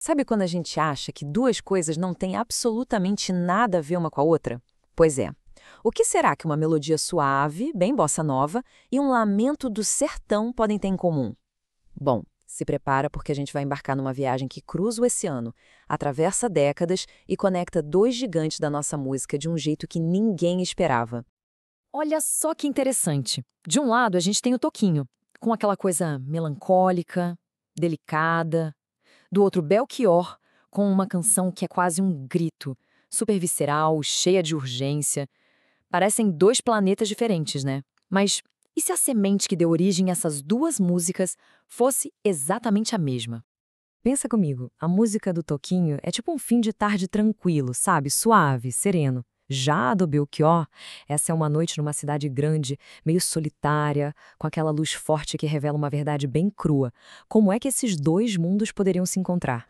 Sabe quando a gente acha que duas coisas não têm absolutamente nada a ver uma com a outra? Pois é. O que será que uma melodia suave, bem bossa nova, e um lamento do sertão podem ter em comum? Bom, se prepara porque a gente vai embarcar numa viagem que cruza o oceano, atravessa décadas e conecta dois gigantes da nossa música de um jeito que ninguém esperava. Olha só que interessante. De um lado, a gente tem o Toquinho, com aquela coisa melancólica, delicada. Do outro, Belchior, com uma canção que é quase um grito, super visceral, cheia de urgência. Parecem dois planetas diferentes, né? Mas e se a semente que deu origem a essas duas músicas fosse exatamente a mesma? Pensa comigo, a música do Toquinho é tipo um fim de tarde tranquilo, sabe? Suave, sereno. Já a do Belchior, essa é uma noite numa cidade grande, meio solitária, com aquela luz forte que revela uma verdade bem crua. Como é que esses dois mundos poderiam se encontrar?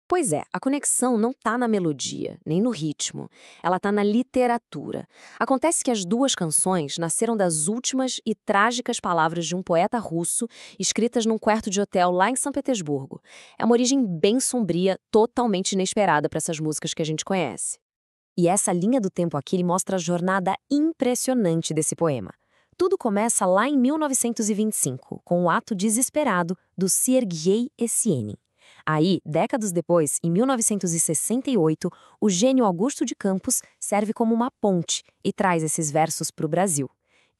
Pois é, a conexão não tá na melodia, nem no ritmo. Ela tá na literatura. Acontece que as duas canções nasceram das últimas e trágicas palavras de um poeta russo, escritas num quarto de hotel lá em São Petersburgo. É uma origem bem sombria, totalmente inesperada para essas músicas que a gente conhece. E essa linha do tempo aqui mostra a jornada impressionante desse poema. Tudo começa lá em 1925, com o ato desesperado do Sergei Essienin. Aí, décadas depois, em 1968, o gênio Augusto de Campos serve como uma ponte e traz esses versos para o Brasil.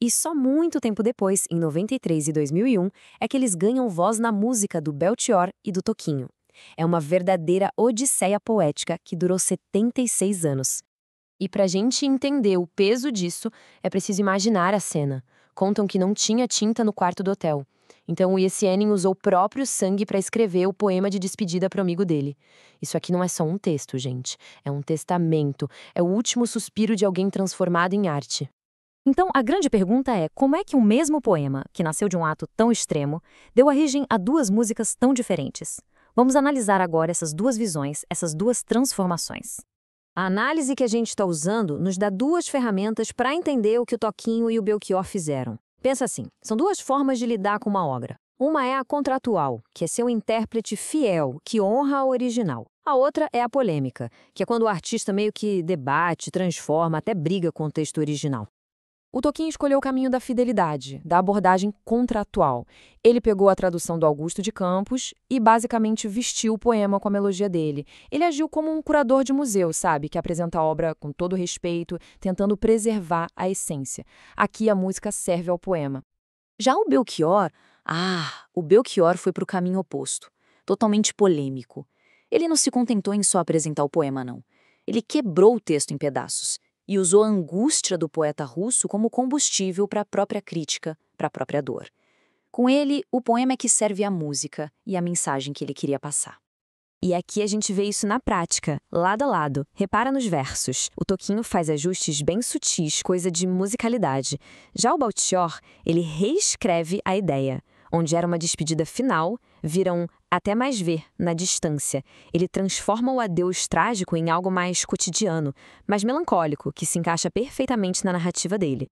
E só muito tempo depois, em 93 e 2001, é que eles ganham voz na música do Belchior e do Toquinho. É uma verdadeira odisseia poética que durou 76 anos. E para a gente entender o peso disso, é preciso imaginar a cena. Contam que não tinha tinta no quarto do hotel. Então o Yesenin usou o próprio sangue para escrever o poema de despedida para o amigo dele. Isso aqui não é só um texto, gente. É um testamento. É o último suspiro de alguém transformado em arte. Então, a grande pergunta é como é que um mesmo poema, que nasceu de um ato tão extremo, deu origem a duas músicas tão diferentes? Vamos analisar agora essas duas visões, essas duas transformações. A análise que a gente está usando nos dá duas ferramentas para entender o que o Toquinho e o Belchior fizeram. Pensa assim, são duas formas de lidar com uma obra. Uma é a contratual, que é ser um intérprete fiel, que honra a original. A outra é a polêmica, que é quando o artista meio que debate, transforma, até briga com o texto original. O Toquinho escolheu o caminho da fidelidade, da abordagem contratual. Ele pegou a tradução do Augusto de Campos e basicamente vestiu o poema com a melodia dele. Ele agiu como um curador de museu, sabe? Que apresenta a obra com todo respeito, tentando preservar a essência. Aqui a música serve ao poema. Já o Belchior foi para o caminho oposto, totalmente polêmico. Ele não se contentou em só apresentar o poema, não. Ele quebrou o texto em pedaços e usou a angústia do poeta russo como combustível para a própria crítica, para a própria dor. Com ele, o poema é que serve à música e à mensagem que ele queria passar. E aqui a gente vê isso na prática, lado a lado. Repara nos versos. O Toquinho faz ajustes bem sutis, coisa de musicalidade. Já o Belchior, ele reescreve a ideia. Onde era uma despedida final, vira um até mais ver, na distância. Ele transforma o adeus trágico em algo mais cotidiano, mais melancólico, que se encaixa perfeitamente na narrativa dele.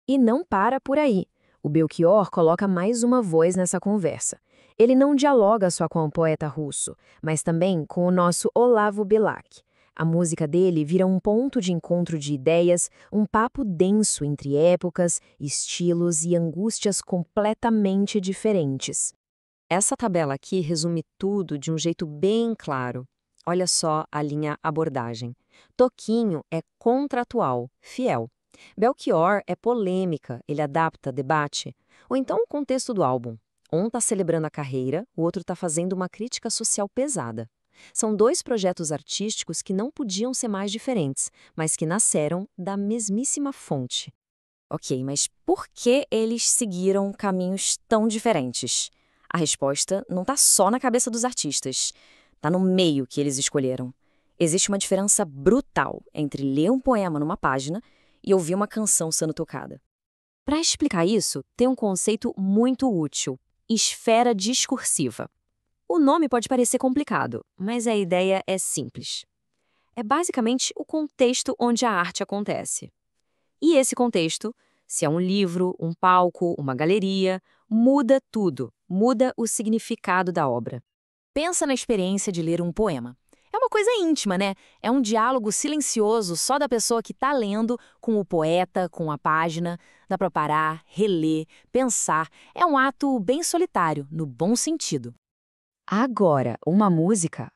E não para por aí. O Belchior coloca mais uma voz nessa conversa. Ele não dialoga só com o poeta russo, mas também com o nosso Olavo Bilac. A música dele vira um ponto de encontro de ideias, um papo denso entre épocas, estilos e angústias completamente diferentes. Essa tabela aqui resume tudo de um jeito bem claro. Olha só a linha abordagem. Toquinho é contratual, fiel. Belchior é polêmica, ele adapta, debate. Ou então o contexto do álbum. Um está celebrando a carreira, o outro está fazendo uma crítica social pesada. São dois projetos artísticos que não podiam ser mais diferentes, mas que nasceram da mesmíssima fonte. Ok, mas por que eles seguiram caminhos tão diferentes? A resposta não está só na cabeça dos artistas, está no meio que eles escolheram. Existe uma diferença brutal entre ler um poema numa página e ouvir uma canção sendo tocada. Para explicar isso, tem um conceito muito útil: esfera discursiva. O nome pode parecer complicado, mas a ideia é simples. É basicamente o contexto onde a arte acontece. E esse contexto, se é um livro, um palco, uma galeria, muda tudo, muda o significado da obra. Pensa na experiência de ler um poema. É uma coisa íntima, né? É um diálogo silencioso só da pessoa que está lendo com o poeta, com a página. Dá para parar, reler, pensar. É um ato bem solitário, no bom sentido. Agora, uma música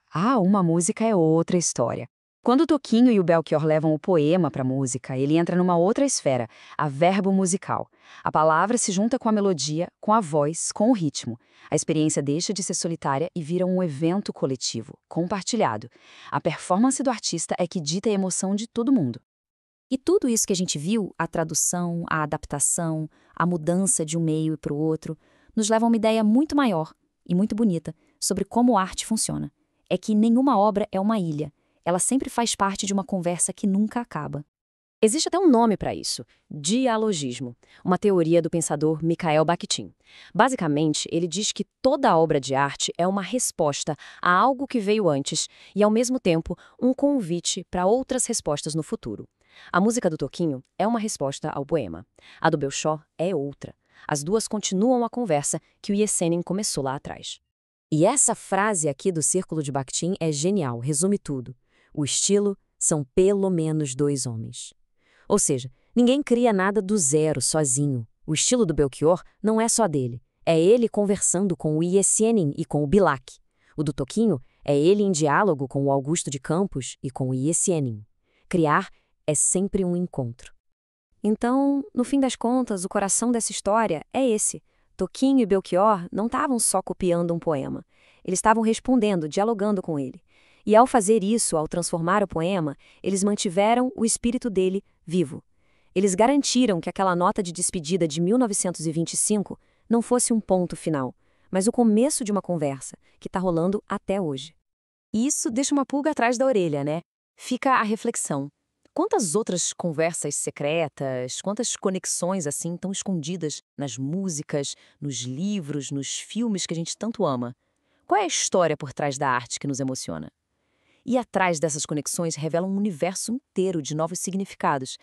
é outra história. Quando o Toquinho e o Belchior levam o poema para a música, ele entra numa outra esfera, a verbo musical. A palavra se junta com a melodia, com a voz, com o ritmo. A experiência deixa de ser solitária e vira um evento coletivo, compartilhado. A performance do artista é que dita a emoção de todo mundo. E tudo isso que a gente viu, a tradução, a adaptação, a mudança de um meio para o outro, nos leva a uma ideia muito maior e muito bonita sobre como a arte funciona. É que nenhuma obra é uma ilha. Ela sempre faz parte de uma conversa que nunca acaba. Existe até um nome para isso, dialogismo, uma teoria do pensador Mikhail Bakhtin. Basicamente, ele diz que toda obra de arte é uma resposta a algo que veio antes e, ao mesmo tempo, um convite para outras respostas no futuro. A música do Toquinho é uma resposta ao poema. A do Belchior é outra. As duas continuam a conversa que o Yesenin começou lá atrás. E essa frase aqui do Círculo de Bakhtin é genial, resume tudo. O estilo são pelo menos 2 homens. Ou seja, ninguém cria nada do zero, sozinho. O estilo do Belchior não é só dele. É ele conversando com o Yesenin e com o Bilac. O do Toquinho é ele em diálogo com o Augusto de Campos e com o Yesenin. Criar é sempre um encontro. Então, no fim das contas, o coração dessa história é esse. Toquinho e Belchior não estavam só copiando um poema. Eles estavam respondendo, dialogando com ele. E ao fazer isso, ao transformar o poema, eles mantiveram o espírito dele vivo. Eles garantiram que aquela nota de despedida de 1925 não fosse um ponto final, mas o começo de uma conversa que está rolando até hoje. E isso deixa uma pulga atrás da orelha, né? Fica a reflexão. Quantas outras conversas secretas, quantas conexões assim estão escondidas nas músicas, nos livros, nos filmes que a gente tanto ama? Qual é a história por trás da arte que nos emociona? E atrás dessas conexões revela um universo inteiro de novos significados